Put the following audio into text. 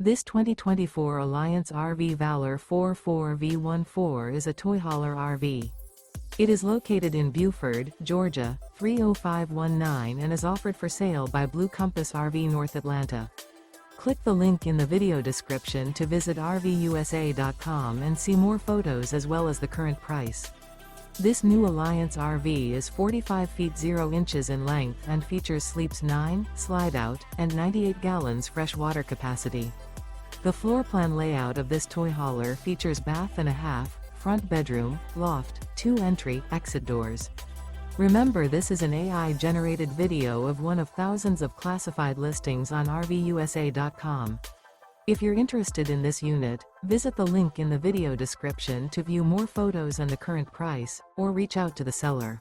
This 2024 Alliance RV Valor 44V14 is a toy hauler RV. It is located in Buford, Georgia, 30519 and is offered for sale by Blue Compass RV North Atlanta. Click the link in the video description to visit RVUSA.com and see more photos as well as the current price. This new Alliance RV is 45 feet 0 inches in length and features sleeps 9, slide-out, and 98 gallons fresh water capacity. The floor plan layout of this toy hauler features bath and a half, front bedroom, loft, 2 entry, exit doors. Remember, this is an AI-generated video of one of thousands of classified listings on RVUSA.com. If you're interested in this unit, visit the link in the video description to view more photos and the current price, or reach out to the seller.